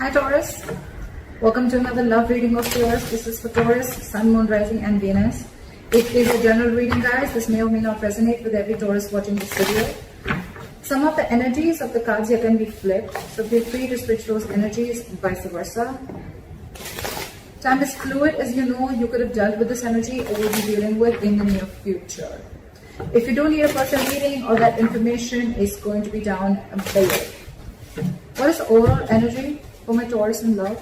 Hi Taurus, welcome to another love reading of yours. This is for Taurus, Sun, Moon, Rising and Venus. It is a general reading, guys. This may or may not resonate with every Taurus watching this video. Some of the energies of the cards here can be flipped, so feel free to switch those energies, vice versa. Time is fluid, as you know. You could have dealt with this energy or will be dealing with in the near future. If you don't need a personal reading, all that information is going to be down below. What is the overall energy for my Taurus in love?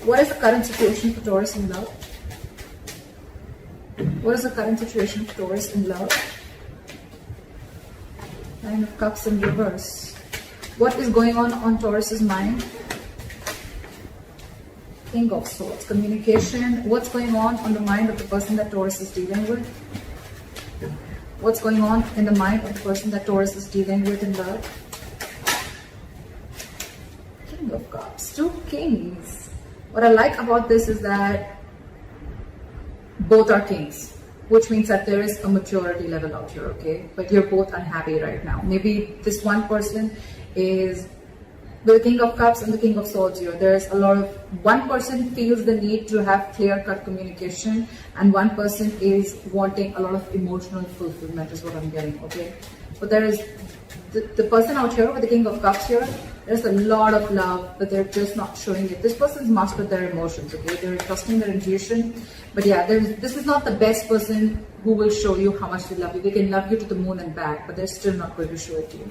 What is the current situation for Taurus in love? What is the current situation for Taurus in love? Nine of Cups in reverse. What is going on Taurus's mind? King of Swords. Communication. What's going on the mind of the person that Taurus is dealing with? What's going on in the mind of the person that Taurus is dealing with in love? King of Cups. Two kings. What I like about this is that both are kings, which means that there is a maturity level out here, okay? But you're both unhappy right now. Maybe this one person is with the King of Cups and the King of Swords here. There's a lot of, one person feels the need to have clear-cut communication and one person is wanting a lot of emotional fulfillment is what I'm getting, okay? But there is the person out here with the King of Cups here, there's a lot of love, but they're just not showing it. This person's mastered their emotions, okay? They're trusting their intuition. But yeah, this is not the best person who will show you how much they love you. They can love you to the moon and back, but they're still not going to show it to you.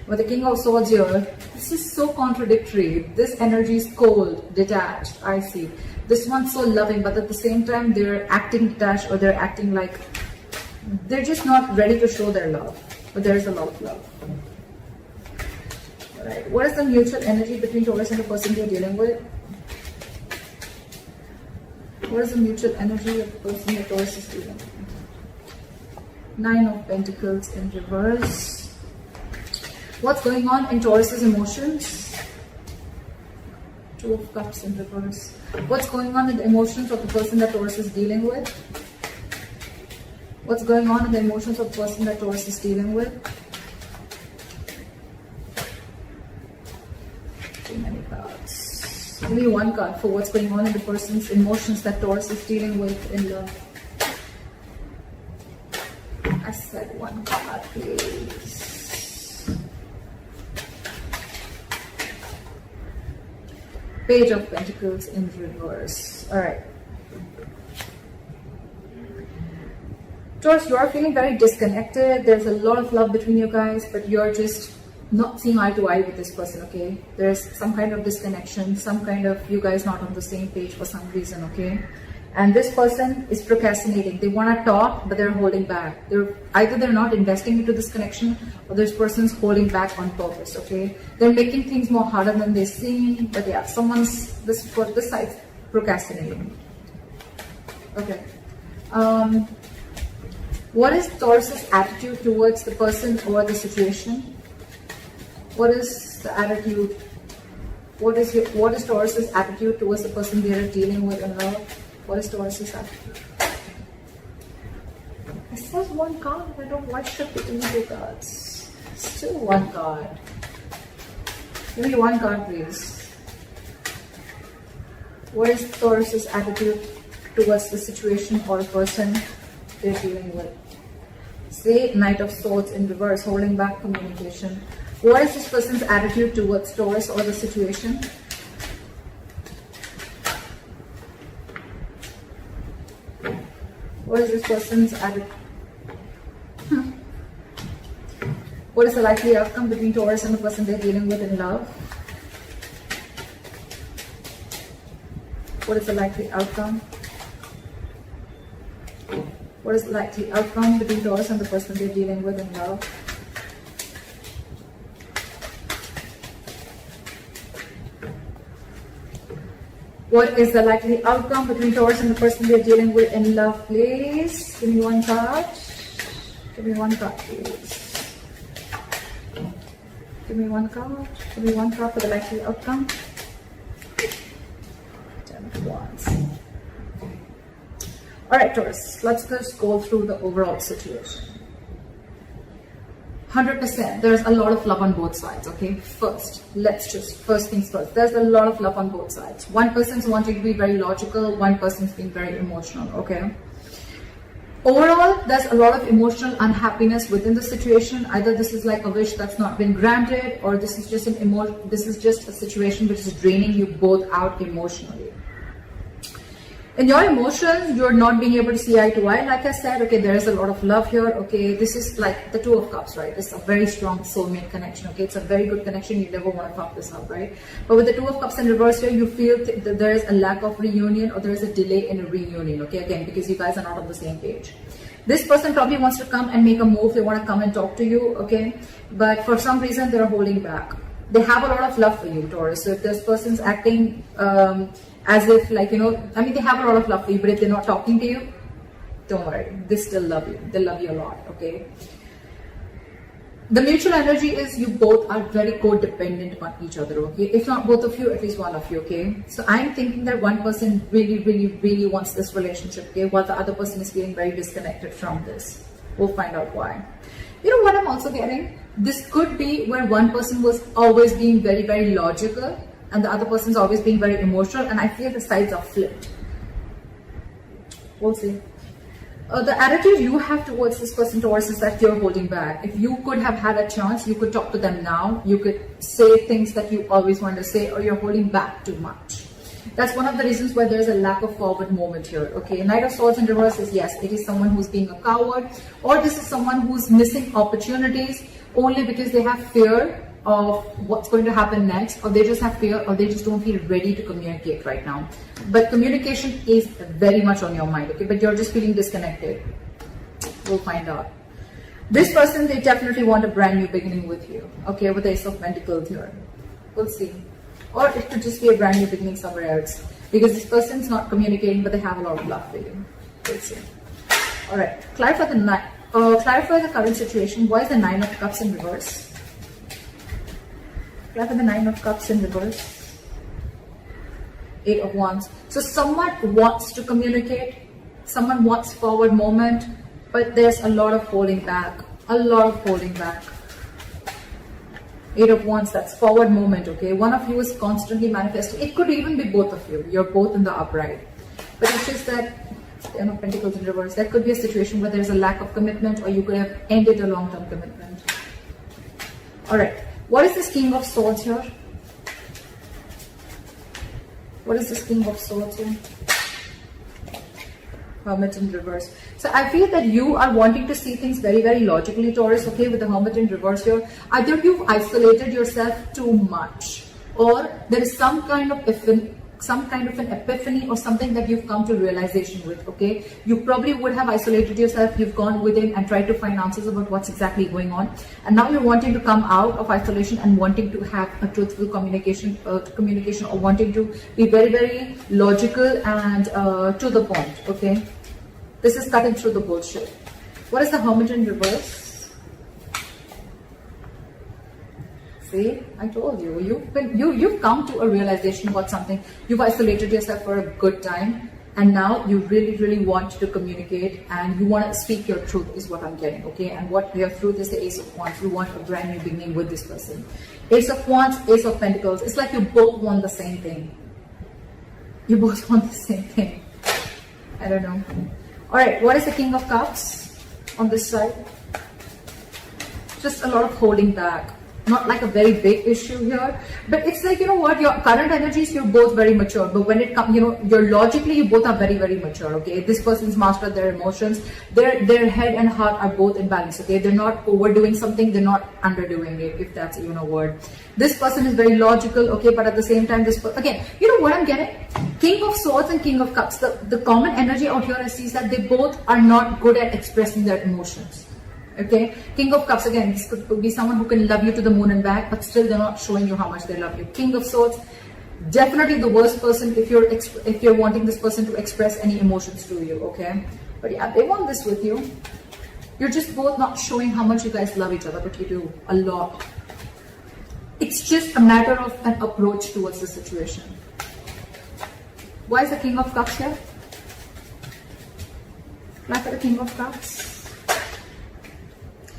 With the King of Swords here, this is so contradictory. This energy is cold, detached, I see. This one's so loving, but at the same time, they're acting detached or they're acting like they're just not ready to show their love. But there's a lot of love. Alright, what is the mutual energy between Taurus and the person you're dealing with? What is the mutual energy of the person that Taurus is dealing with? Nine of Pentacles in reverse. What's going on in Taurus's emotions? Two of Cups in reverse. What's going on in the emotions of the person that Taurus is dealing with? What's going on in the emotions of the person that Taurus is dealing with? Too many cards. Give me one card for what's going on in the person's emotions that Taurus is dealing with in love. I said one card, please. Page of Pentacles in reverse. Alright. Taurus, you are feeling very disconnected. There's a lot of love between you guys, but you're just not seeing eye to eye with this person, okay? There's some kind of disconnection, some kind of you guys not on the same page for some reason, okay? And this person is procrastinating. They want to talk, but they're holding back. Either they're not investing into this connection or this person's holding back on purpose, okay? They're making things more harder than they seem, but yeah, this side's procrastinating. Okay. What is Taurus's attitude towards the person or the situation? What is the attitude? What is Taurus's attitude towards the person they are dealing with in love? What is Taurus's attitude? I said one card. I don't know why should I give me two cards. Still one card. Give me one card, please. What is Taurus's attitude towards the situation or person they're dealing with? Say Knight of Swords in reverse, holding back communication. What is this person's attitude towards Taurus or the situation? What is this person's attitude? What is the likely outcome between Taurus and the person they're dealing with in love? What is the likely outcome? What is the likely outcome between Taurus and the person they're dealing with in love? What is the likely outcome between Taurus and the person they're dealing with in love, please? Give me one card. Give me one card, please. Give me one card. Give me one card for the likely outcome. 10 of Wands. Alright, Taurus, let's just go through the overall situation. 100%. There's a lot of love on both sides, okay? First things first. There's a lot of love on both sides. One person's wanting to be very logical, one person's being very emotional, okay? Overall, there's a lot of emotional unhappiness within the situation. Either this is like a wish that's not been granted, or this is just a situation which is draining you both out emotionally. In your emotions, you're not being able to see eye to eye. Like I said, okay, there is a lot of love here. Okay, this is like the Two of Cups, right? It's a very strong soulmate connection. Okay, it's a very good connection. You never want to fuck this up, right? But with the Two of Cups in reverse here, you feel that there is a lack of reunion, or there is a delay in a reunion. Okay, again, because you guys are not on the same page. This person probably wants to come and make a move. They want to come and talk to you. Okay, but for some reason they're holding back. They have a lot of love for you, Taurus. So if this person's acting as if, like, you know, I mean, they have a lot of love for you, but if they're not talking to you, don't worry, they still love you. They love you a lot, okay? The mutual energy is you both are very codependent on each other, okay? If not both of you, at least one of you, okay? So I'm thinking that one person really wants this relationship, okay? While the other person is feeling very disconnected from this. We'll find out why. You know what I'm also getting? This could be where one person was always being very logical, and the other person's always being very emotional, and I feel the sides are flipped. We'll see. The attitude you have towards this person, Taurus, is that you're holding back. If you could have had a chance, you could talk to them now. You could say things that you always wanted to say, or you're holding back too much. That's one of the reasons why there's a lack of forward movement here. Okay, Knight of Swords in reverse is, yes, it is someone who's being a coward, or this is someone who's missing opportunities only because they have fear of what's going to happen next, or they just have fear, or they just don't feel ready to communicate right now. But communication is very much on your mind, okay? But you're just feeling disconnected. We'll find out. This person, they definitely want a brand new beginning with you, okay? With the Ace of Pentacles here. We'll see. Or it could just be a brand new beginning somewhere else, because this person's not communicating, but they have a lot of love for you. We'll see. All right. Clarify the current situation. Why is the Nine of Cups in reverse? Clarify the Nine of Cups in reverse. Eight of Wands. So someone wants to communicate. Someone wants forward movement, but there's a lot of holding back. A lot of holding back. Eight of Wands, that's forward movement, okay? One of you is constantly manifesting. It could even be both of you. You're both in the upright. But it's just that, Ten of Pentacles in reverse. That could be a situation where there's a lack of commitment, or you could have ended a long-term commitment. All right. What is this King of Swords here? What is this King of Swords here? Hermit in reverse. So I feel that you are wanting to see things very logically, Taurus, okay, with the Hermit in reverse here. Either you've isolated yourself too much, or there is some kind of an epiphany or something that you've come to realization with, okay? You probably would have isolated yourself, you've gone within and tried to find answers about what's exactly going on, and now you're wanting to come out of isolation and wanting to have a truthful communication, or wanting to be very logical and to the point, okay? This is cutting through the bullshit. What is the Hermit in reverse? See, I told you, you've come to a realization about something. You've isolated yourself for a good time, and now you really want to communicate, and you want to speak your truth is what I'm getting, okay? And what your truth is the Ace of Wands. You want a brand new beginning with this person. Ace of Wands, Ace of Pentacles. It's like you both want the same thing. You both want the same thing. I don't know. All right, what is the King of Cups on this side? Just a lot of holding back. Not like a very big issue here, but it's like, you know what, your current energies, you're both very mature, but when it comes, you know, you're logically, you both are very mature, okay? This person's mastered their emotions, their head and heart are both in balance, okay? They're not overdoing something, they're not underdoing it, if that's even a word. This person is very logical, okay, but at the same time, again, you know what I'm getting? King of Swords and King of Cups, the common energy out here I see is that they both are not good at expressing their emotions. Okay, King of Cups, again, this could be someone who can love you to the moon and back, but still they're not showing you how much they love you. King of Swords, definitely the worst person if you're wanting this person to express any emotions to you, okay? But yeah, they want this with you. You're just both not showing how much you guys love each other, but you do a lot. It's just a matter of an approach towards the situation. Why is the King of Cups here? Why for the King of Cups?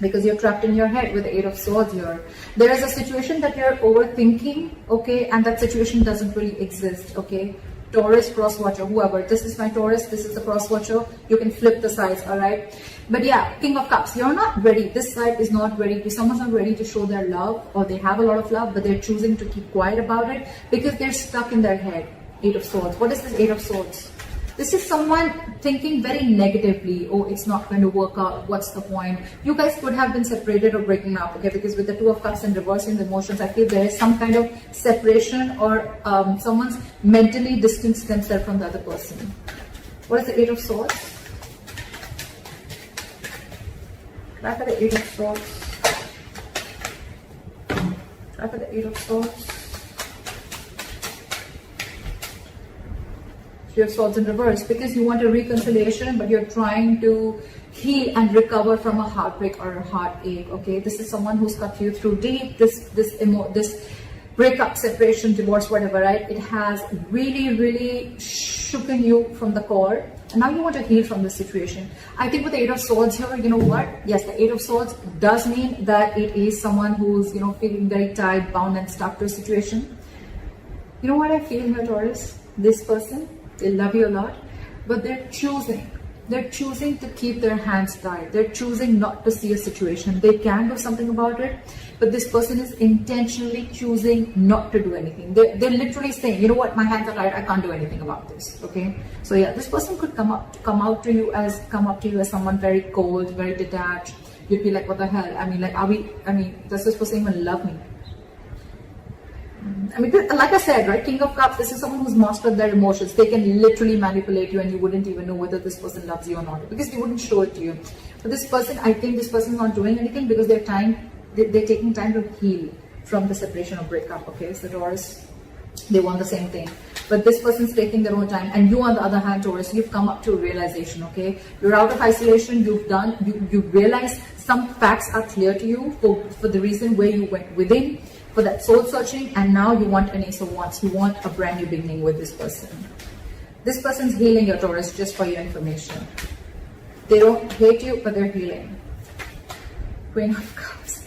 because you're trapped in your head with the Eight of Swords here. There is a situation that you're overthinking, okay, and that situation doesn't really exist, okay. Taurus, cross watcher, whoever. This is my Taurus, this is the cross watcher. You can flip the sides, all right. But yeah, King of Cups, you're not ready. This side is not ready. Someone's not ready to show their love, or they have a lot of love, but they're choosing to keep quiet about it because they're stuck in their head. Eight of Swords. What is this Eight of Swords? This is someone thinking very negatively. Oh, it's not going to work out. What's the point? You guys could have been separated or breaking up, okay? Because with the Two of Cups and reversing the emotions, I feel there is some kind of separation, or someone's mentally distanced themselves from the other person. What is the Eight of Swords? Try for the Eight of Swords. Try for the Eight of Swords. Your Swords in reverse, because you want a reconciliation, but you're trying to heal and recover from a heartbreak or a heartache, okay? This is someone who's cut you through deep. This breakup, separation, divorce, whatever, right? It has really shooken you from the core, and now you want to heal from this situation. I think with the Eight of Swords here, you know what? Yes, the Eight of Swords does mean that it is someone who's, you know, feeling very tied, bound, and stuck to a situation. You know what I feel here, Taurus? This person, they love you a lot, but they're choosing to keep their hands tied. They're choosing not to see a situation. They can do something about it, but this person is intentionally choosing not to do anything. They're literally saying, you know what, my hands are tied, I can't do anything about this, okay? So yeah, this person could come up to you as someone very cold, very detached. You'd be like, what the hell? I mean, does this person even love me? I mean, like I said, right, King of Cups, this is someone who's mastered their emotions. They can literally manipulate you, and you wouldn't even know whether this person loves you or not, because they wouldn't show it to you. But this person, I think this person is not doing anything because they're taking time to heal from the separation or breakup, okay? So Taurus, they want the same thing. But this person's taking their own time, and you on the other hand, Taurus, you've come up to a realization, okay? You're out of isolation, you realize some facts are clear to you for the reason where you went within, for that soul searching, and now you want an Ace of Wands. You want a brand new beginning with this person. This person's healing your Taurus, just for your information. They don't hate you, but they're healing. Queen of Cups.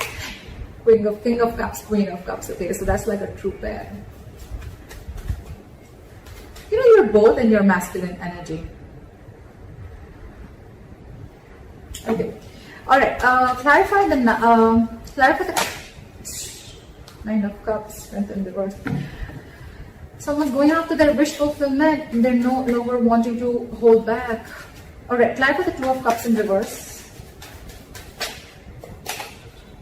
King of Cups, Queen of Cups. Okay, so that's like a true pair. You know, you're both in your masculine energy. Okay. Alright, clarify the Nine of Cups, Strength in reverse. Someone's going after their wish fulfillment, and they're no longer wanting to hold back. Alright, clarify the Two of Cups in reverse.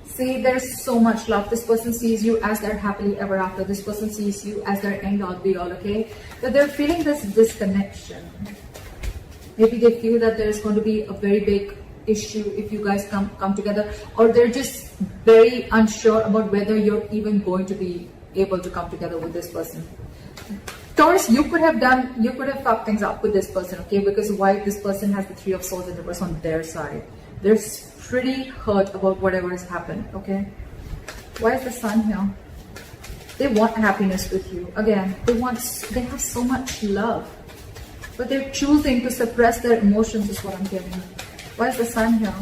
See, there's so much love. This person sees you as their happily ever after. This person sees you as their end all be all, okay? But they're feeling this disconnection. Maybe they feel that there's going to be a very big issue if you guys come together, or they're just very unsure about whether you're even going to be able to come together with this person. Taurus, you could have fucked things up with this person, okay? Because why this person has the Three of Swords in reverse on their side. They're pretty hurt about whatever has happened, okay? Why is the Sun here? They want happiness with you. Again, they have so much love, but they're choosing to suppress their emotions is what I'm getting. Why is the Sun here?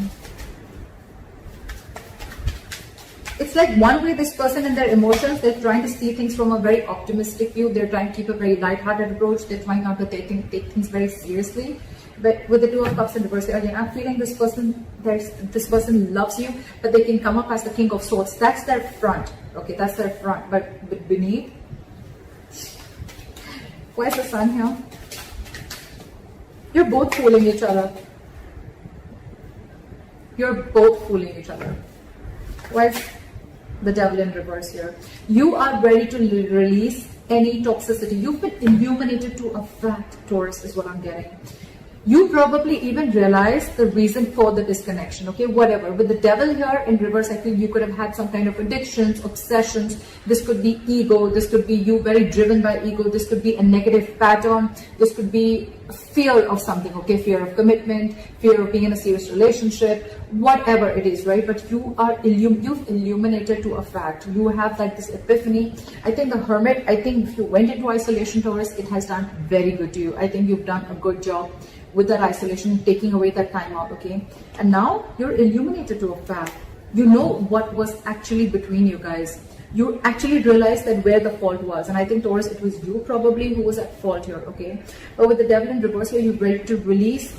It's like one way this person and their emotions, they're trying to see things from a very optimistic view. They're trying to keep a very light-hearted approach. They're trying not to take things very seriously. But with the Two of Cups in reverse, again, I'm feeling this person loves you, but they can come up as the King of Swords. That's their front. Okay, that's their front. But beneath, where's the Sun here? You're both fooling each other. You're both fooling each other. Where's the Devil in reverse here? You are ready to release any toxicity. You've been illuminated to a fact, Taurus, is what I'm getting. You probably even realize the reason for the disconnection, okay? Whatever. With the Devil here in reverse, I feel you could have had some kind of addictions, obsessions. This could be ego. This could be you very driven by ego. This could be a negative pattern. This could be fear of something, okay? Fear of commitment, fear of being in a serious relationship, whatever it is, right? But you've illuminated to a fact. You have like this epiphany. I think the Hermit, if you went into isolation, Taurus, it has done very good to you. I think you've done a good job with that isolation, taking away that time out, okay? And now you're illuminated to a fact. You know what was actually between you guys. You actually realize that where the fault was. And I think, Taurus, it was you probably who was at fault here, okay? But with the devil in reverse here, you're ready to release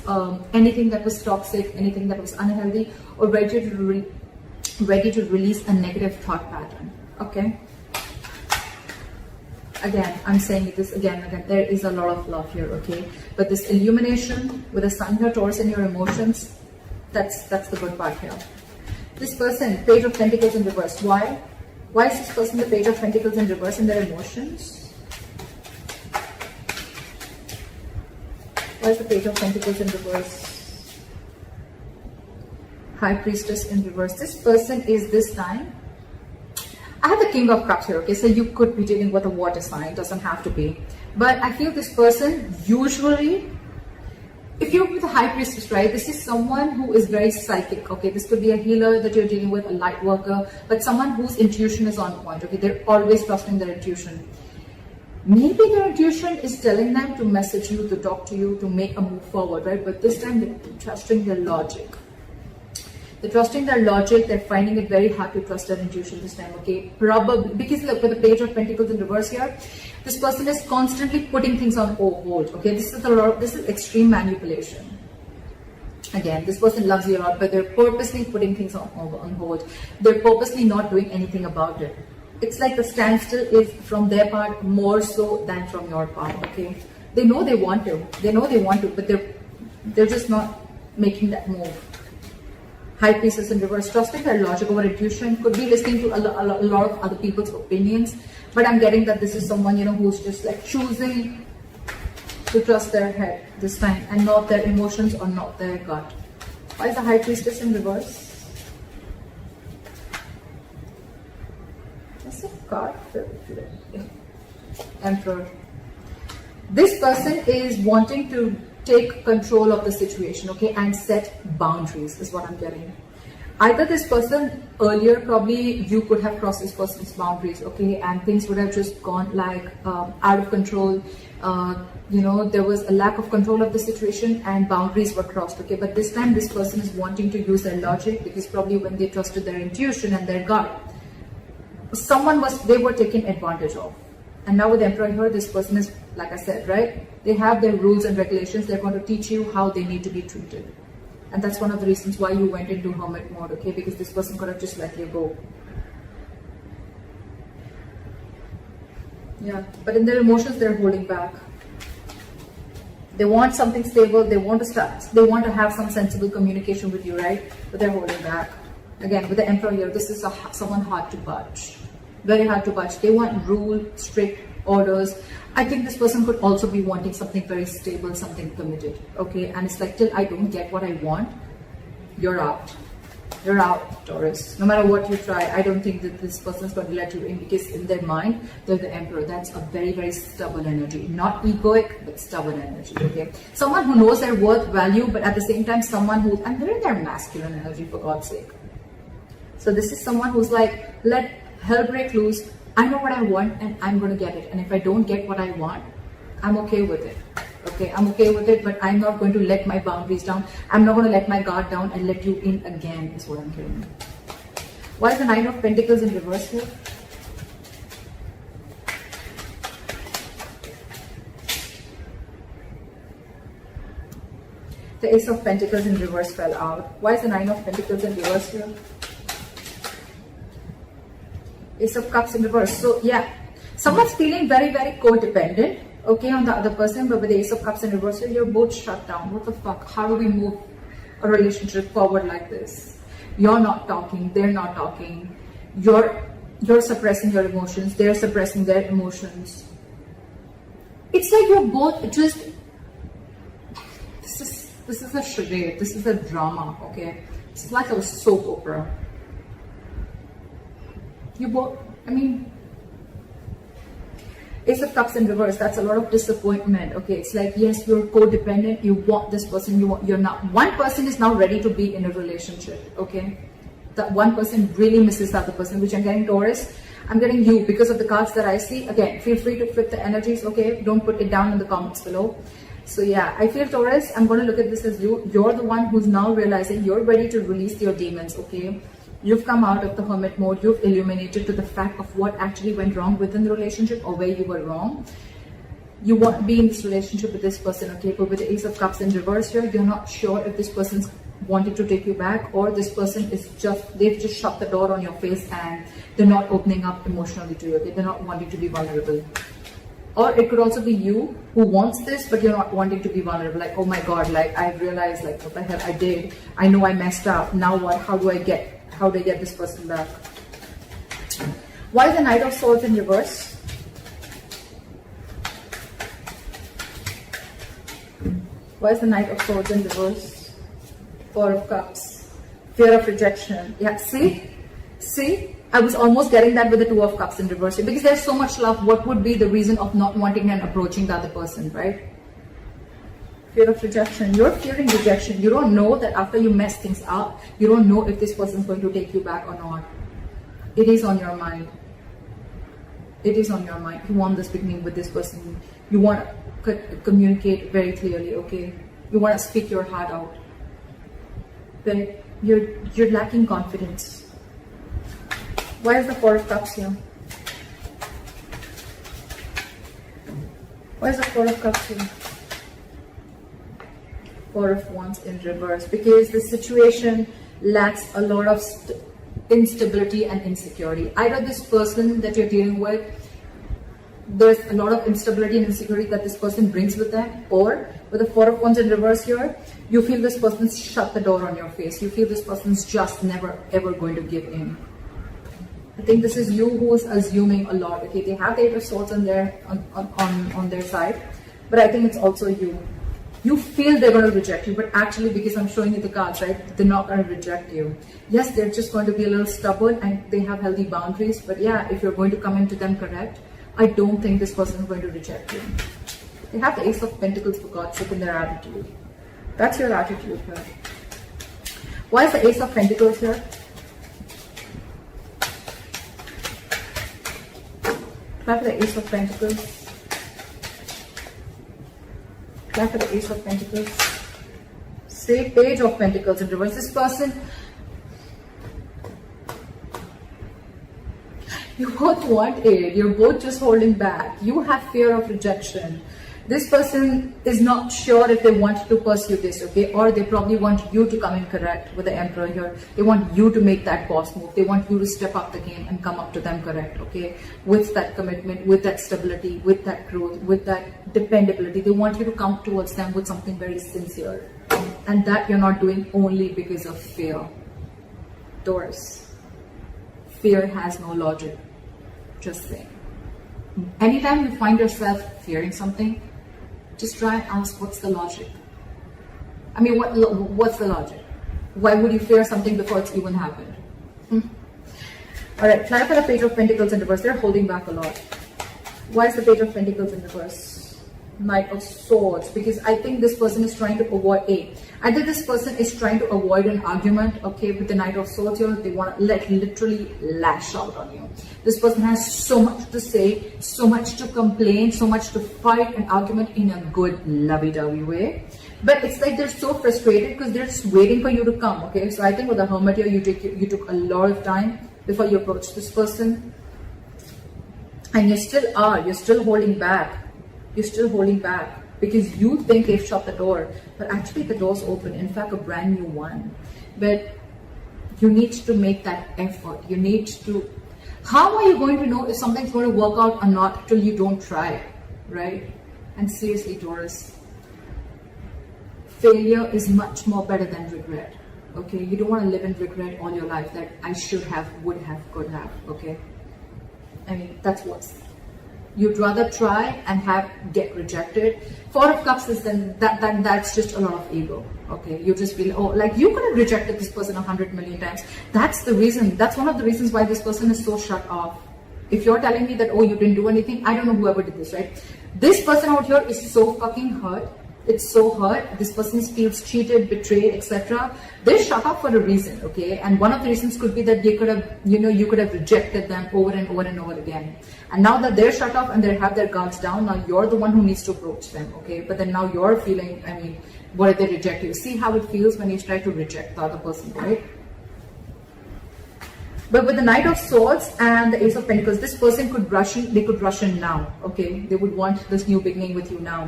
anything that was toxic, anything that was unhealthy, or ready to release a negative thought pattern, okay? Again, I'm saying this again and again, there is a lot of love here, okay? But this illumination with the sun here, Taurus, in your emotions, that's the good part here. This person, Page of Pentacles in reverse. Why? Why is this person the Page of Pentacles in reverse in their emotions? Why is the Page of Pentacles in reverse? High Priestess in reverse. This person is this time. I have the King of Cups here, okay? So you could be dealing with a water sign, doesn't have to be. But I feel this person usually, if you're with a High Priestess, right, this is someone who is very psychic, okay? This could be a healer that you're dealing with, a light worker, but someone whose intuition is on point, okay? They're always trusting their intuition. Maybe their intuition is telling them to message you, to talk to you, to make a move forward, right? But this time they're trusting their logic. They're trusting their logic. They're finding it very hard to trust their intuition this time, okay? Probably, because look, with the Page of Pentacles in reverse here, this person is constantly putting things on hold, okay? This is extreme manipulation. Again, this person loves you a lot, but they're purposely putting things on hold. They're purposely not doing anything about it. It's like the standstill is from their part more so than from your part, okay? They know they want to. They know they want to, but they're just not making that move. High Priestess in reverse, trusting their logic over intuition, could be listening to a lot of other people's opinions, but I'm getting that this is someone, you know, who's just like choosing to trust their head this time and not their emotions or not their gut. Why is the High Priestess in reverse? That's a card. Emperor. This person is wanting to take control of the situation, okay, and set boundaries is what I'm getting. Either this person earlier, probably you could have crossed this person's boundaries, okay, and things would have just gone like out of control. You know, there was a lack of control of the situation and boundaries were crossed, okay. But this time this person is wanting to use their logic, because probably when they trusted their intuition and their gut, they were taken advantage of. And now with the Emperor here, this person is, like I said, right? They have their rules and regulations. They're going to teach you how they need to be treated. And that's one of the reasons why you went into hermit mode, okay? Because this person could have just let you go. Yeah, but in their emotions, they're holding back. They want something stable. They want to have some sensible communication with you, right? But they're holding back. Again, with the Emperor here, this is someone hard to budge. Very hard to budge. They want rule, strict orders. I think this person could also be wanting something very stable, something committed, okay? And it's like, till I don't get what I want, you're out. You're out, Taurus. No matter what you try, I don't think that this person is going to let you in, because in their mind, they're the Emperor. That's a very, very stubborn energy. Not egoic, but stubborn energy, okay? Someone who knows their worth, value, but at the same time, someone who, and they're in their masculine energy, for God's sake. So this is someone who's like, let hell break loose. I know what I want and I'm going to get it. And if I don't get what I want, I'm okay with it. Okay, I'm okay with it, but I'm not going to let my boundaries down. I'm not going to let my guard down and let you in again, is what I'm hearing. Why is the Nine of Pentacles in reverse here? The Ace of Pentacles in reverse fell out. Why is the Nine of Pentacles in reverse here? Ace of Cups in reverse. So yeah, someone's feeling very, very codependent, okay, on the other person, but with the Ace of Cups in reverse, you're both shut down. What the fuck? How do we move a relationship forward like this? You're not talking, they're not talking. You're suppressing your emotions, they're suppressing their emotions. It's like you're both just, this is a charade, this is a drama, okay? It's like a soap opera. You both, I mean, Ace of Cups in reverse, that's a lot of disappointment, okay? It's like, yes, you're codependent, you want this person, you're not. One person is now ready to be in a relationship, okay? That one person really misses the other person, which I'm getting, Taurus. I'm getting you because of the cards that I see. Again, feel free to flip the energies, okay? Don't put it down in the comments below. So yeah, I feel Taurus, I'm going to look at this as you're the one who's now realizing you're ready to release your demons, okay? You've come out of the hermit mode, you've illuminated to the fact of what actually went wrong within the relationship or where you were wrong. You want to be in this relationship with this person, okay? But with the Ace of Cups in reverse here, you're not sure if this person's wanting to take you back, or this person is they've just shut the door on your face and they're not opening up emotionally to you, okay? They're not wanting to be vulnerable. Or it could also be you who wants this, but you're not wanting to be vulnerable. Like, oh my God, like I realized, like, what the hell I did. I know I messed up. Now what? How do I get this person back? Why is the Knight of Swords in reverse? Why is the Knight of Swords in reverse? Four of Cups. Fear of rejection. Yeah, see? I was almost getting that with the Two of Cups in reverse. Because there's so much love, what would be the reason of not wanting and approaching the other person, right? Fear of rejection. You're fearing rejection. You don't know that after you mess things up, you don't know if this person is going to take you back or not. It is on your mind. It is on your mind. You want this beginning with this person. You want to communicate very clearly, okay? You want to speak your heart out. But you're lacking confidence. Why is the Four of Cups here? Why is the Four of Cups here? Four of Wands in reverse. Because the situation lacks a lot of instability and insecurity. Either this person that you're dealing with, there's a lot of instability and insecurity that this person brings with them, or with the Four of Wands in reverse here, you feel this person's shut the door on your face. You feel this person's just never ever going to give in. I think this is you who is assuming a lot. Okay, they have the Eight of Swords on their side, but I think it's also you. You feel they're going to reject you, but actually, because I'm showing you the cards, right, they're not going to reject you. Yes, they're just going to be a little stubborn and they have healthy boundaries, but yeah, if you're going to come into them correct, I don't think this person is going to reject you. They have the Ace of Pentacles, for God's sake, in their attitude. That's your attitude here. Why is the Ace of Pentacles here? Clap for the Ace of Pentacles. Clap for the Ace of Pentacles. Say Page of Pentacles in reverse. This person, you both want it. You're both just holding back. You have fear of rejection. This person is not sure if they want to pursue this, okay? Or they probably want you to come in correct with the Emperor here. They want you to make that boss move. They want you to step up the game and come up to them correct, okay? With that commitment, with that stability, with that growth, with that dependability. They want you to come towards them with something very sincere. And that you're not doing only because of fear. Taurus. Fear has no logic. Just saying. Anytime you find yourself fearing something, just try and ask, what's the logic? I mean, what's the logic? Why would you fear something before it's even happened? All right, try for the Page of Pentacles in reverse. They're holding back a lot. Why is the Page of Pentacles in reverse? Knight of Swords. Because I think this person is trying to avoid either this person is trying to avoid an argument, okay, with the Knight of Swords here. They want to literally lash out on you. This person has so much to say, so much to complain, so much to fight an argument in a good lovey-dovey way. But it's like they're so frustrated because they're just waiting for you to come, okay? So I think with the Hermit here, you took a lot of time before you approached this person. And you're still holding back. You're still holding back because you think they've shut the door, but actually the door's open. In fact, a brand new one. But you need to make that effort. You need to. How are you going to know if something's going to work out or not till you don't try, right? And seriously, Taurus, failure is much more better than regret. Okay, you don't want to live in regret all your life that I should have, would have, could have. Okay, I mean that's what's. You'd rather try and get rejected. Four of Cups is then that's just a lot of ego. Okay, you just feel, oh, like you could have rejected this person 100 million times. That's the reason. That's one of the reasons why this person is so shut off. If you're telling me that, oh, you didn't do anything, I don't know whoever did this, right? This person out here is so fucking hurt It's so hurt. This person feels cheated, betrayed, etc. They're shut off for a reason, okay? And one of the reasons could be that they could have, you could have rejected them over and over and over again. And now that they're shut off and they have their guards down, now you're the one who needs to approach them, okay? But then now you're feeling, I mean, what if they reject you? See how it feels when you try to reject the other person, right? But with the Knight of Swords and the Ace of Pentacles, this person could rush in, they could rush in now, okay? They would want this new beginning with you now,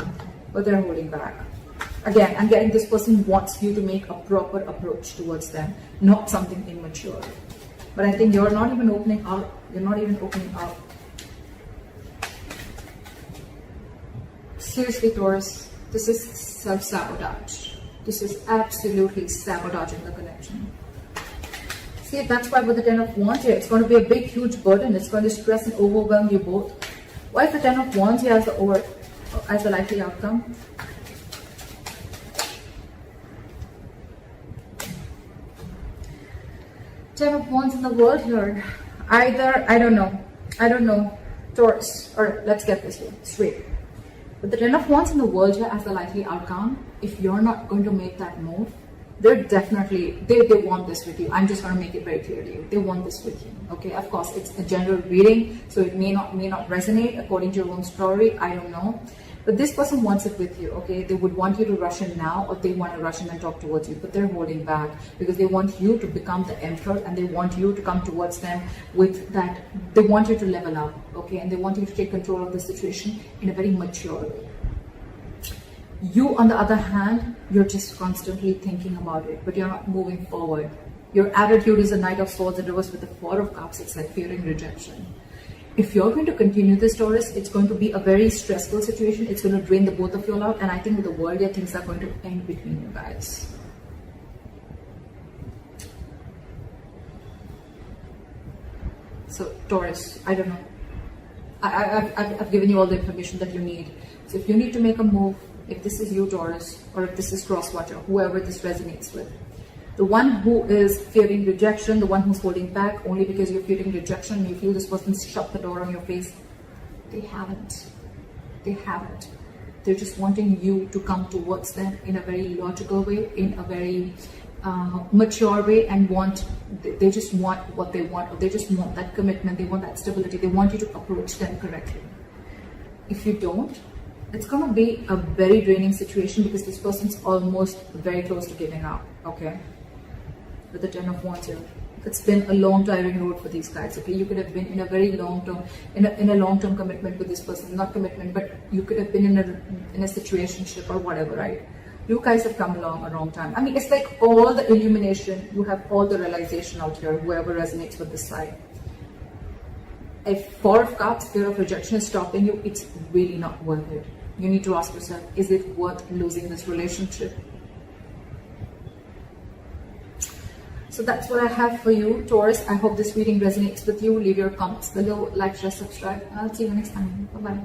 but they're holding back. Again, I'm getting this person wants you to make a proper approach towards them, not something immature. But I think you're not even opening up. You're not even opening up. Seriously, Taurus, this is self-sabotage. This is absolutely sabotaging the connection. See, that's why with the Ten of Wands here, it's going to be a big, huge burden. It's going to stress and overwhelm you both. Why is the Ten of Wands here as the likely outcome? Ten of Wands in the world here. Either, I don't know, Taurus, or let's get this here straight. But the Ten of Wands in the world here as the likely outcome, if you're not going to make that move, they're definitely, they want this with you. I'm just going to make it very clear to you. They want this with you. Okay, of course, it's a general reading, so it may not resonate according to your own story. I don't know. But this person wants it with you, okay? They would want you to rush in now, or they want to rush in and talk towards you, but they're holding back because they want you to become the emperor and they want you to come towards them with that. They want you to level up, okay? And they want you to take control of the situation in a very mature way. You, on the other hand, you're just constantly thinking about it, but you're not moving forward. Your attitude is a Knight of Swords in reverse with the Four of Cups. It's like fearing rejection. If you're going to continue this, Taurus, it's going to be a very stressful situation. It's going to drain the both of you out. And I think with the world, yeah, things are going to end between you guys. So, Taurus, I don't know. I've given you all the information that you need. So if you need to make a move, if this is you, Taurus, or if this is Crosswatcher, whoever this resonates with, the one who is fearing rejection, the one who's holding back only because you're fearing rejection, you feel this person's shut the door on your face, they haven't. They haven't. They're just wanting you to come towards them in a very logical way, in a very mature way, and they just want what they want, or they just want that commitment, they want that stability, they want you to approach them correctly. If you don't, it's going to be a very draining situation because this person's almost very close to giving up, okay? With the Ten of Wands here. It's been a long tiring road for these guys, okay? You could have been in a very long-term, in a long-term commitment with this person. Not commitment, but you could have been in a situationship or whatever, right? You guys have come along a wrong time. I mean, it's like all the illumination, you have all the realization out here, whoever resonates with this side. If Four of Cups, fear of rejection is stopping you, it's really not worth it. You need to ask yourself, is it worth losing this relationship? So that's what I have for you, Taurus. I hope this reading resonates with you. Leave your comments below, like, share, subscribe. I'll see you next time. Bye-bye.